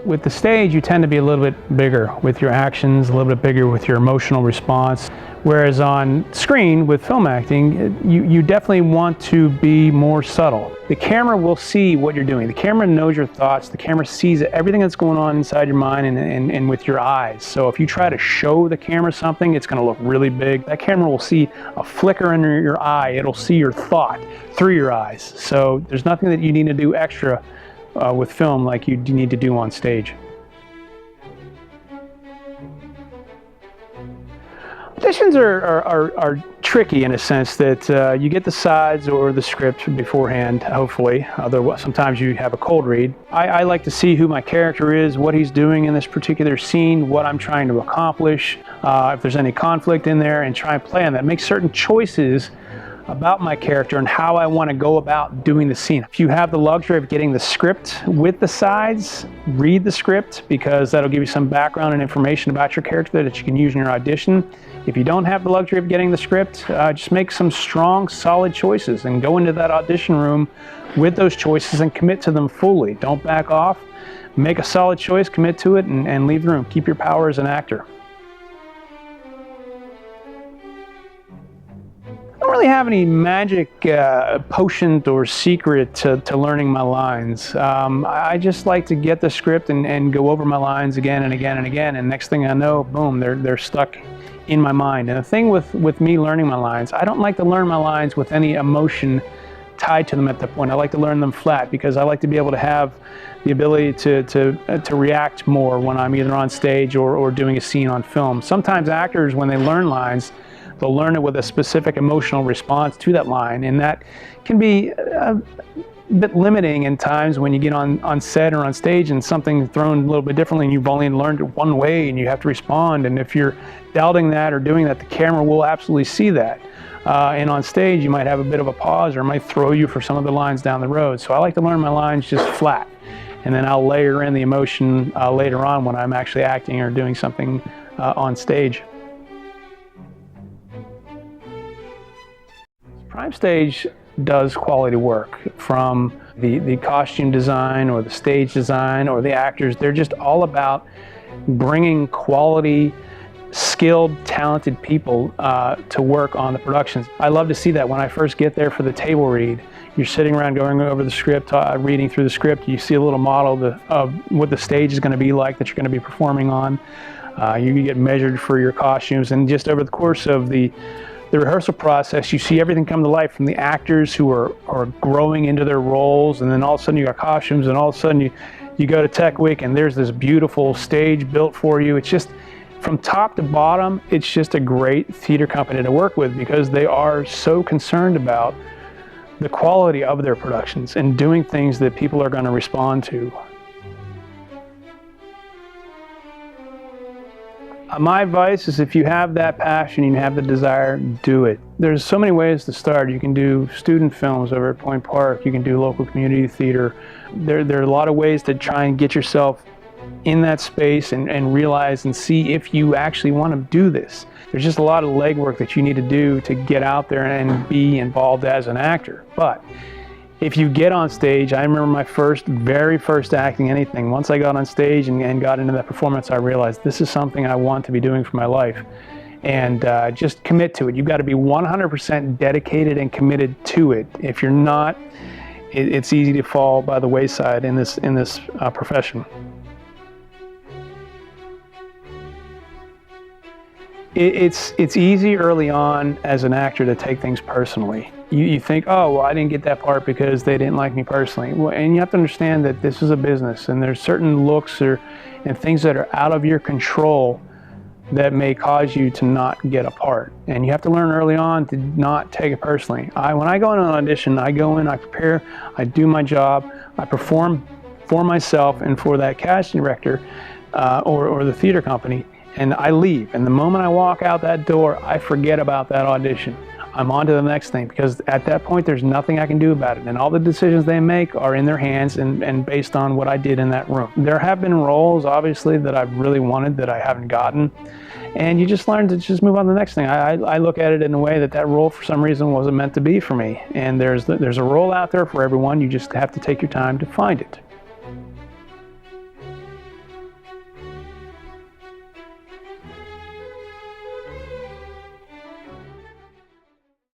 With the stage, you tend to be a little bit bigger with your actions, a little bit bigger with your emotional response. Whereas on screen with film acting, you definitely want to be more subtle. The camera will see what you're doing. The camera knows your thoughts. The camera sees everything that's going on inside your mind and with your eyes. So if you try to show the camera something, it's going to look really big. That camera will see a flicker in your eye. It'll see your thought through your eyes. So there's nothing that you need to do extra with film like you need to do on stage. Auditions are tricky in a sense that you get the sides or the script beforehand, hopefully, although sometimes you have a cold read. I like to see who my character is, what he's doing in this particular scene, what I'm trying to accomplish, if there's any conflict in there, and try and play on that. Make certain choices about my character and how I want to go about doing the scene. If you have the luxury of getting the script with the sides, read the script, because that'll give you some background and information about your character that you can use in your audition. If you don't have the luxury of getting the script, just make some strong, solid choices and go into that audition room with those choices and commit to them fully. Don't back off. Make a solid choice, commit to it, and leave the room. Keep your power as an actor. I don't really have any magic potion or secret to learning my lines. I just like to get the script and go over my lines again and again and again, and next thing I know, boom, they're stuck in my mind. And the thing with me learning my lines, I don't like to learn my lines with any emotion tied to them at that point. I like to learn them flat because I like to be able to have the ability to react more when I'm either on stage or doing a scene on film. Sometimes actors, when they learn lines, they'll learn it with a specific emotional response to that line, and that can be a bit limiting in times when you get on set or on stage and something's thrown a little bit differently and you've only learned it one way and you have to respond. And if you're doubting that or doing that, the camera will absolutely see that. And on stage, you might have a bit of a pause or might throw you for some of the lines down the road. So I like to learn my lines just flat, and then I'll layer in the emotion later on when I'm actually acting or doing something on stage. Prime Stage does quality work, from the costume design or the stage design or the actors. They're just all about bringing quality, skilled, talented people to work on the productions. I love to see that when I first get there for the table read. You're sitting around going over the script, reading through the script. You see a little model of what the stage is going to be like that you're going to be performing on. You get measured for your costumes, and just over the course of the rehearsal process, you see everything come to life, from the actors who are growing into their roles, and then all of a sudden you got costumes, and all of a sudden you go to Tech Week and there's this beautiful stage built for you. It's just, from top to bottom, it's just a great theater company to work with because they are so concerned about the quality of their productions and doing things that people are going to respond to. My advice is, if you have that passion, you have the desire, do it. There's so many ways to start. You can do student films over at Point Park. You can do local community theater. There are a lot of ways to try and get yourself in that space and realize and see if you actually want to do this. There's just a lot of legwork that you need to do to get out there and be involved as an actor. But if you get on stage, I remember my very first acting anything. Once I got on stage and got into that performance, I realized this is something I want to be doing for my life. And just commit to it. You've got to be 100% dedicated and committed to it. If you're not, it's easy to fall by the wayside in this profession. It's easy early on as an actor to take things personally. You think, oh, well, I didn't get that part because they didn't like me personally. Well, and you have to understand that this is a business, and there's certain looks and things that are out of your control that may cause you to not get a part. And you have to learn early on to not take it personally. When I go in an audition, I go in, I prepare, I do my job, I perform for myself and for that casting director or the theater company, and I leave. And the moment I walk out that door, I forget about that audition. I'm on to the next thing, because at that point there's nothing I can do about it, and all the decisions they make are in their hands and based on what I did in that room. There have been roles, obviously, that I've really wanted that I haven't gotten, and you just learn to just move on to the next thing. I look at it in a way that role for some reason wasn't meant to be for me, and there's a role out there for everyone. You just have to take your time to find it.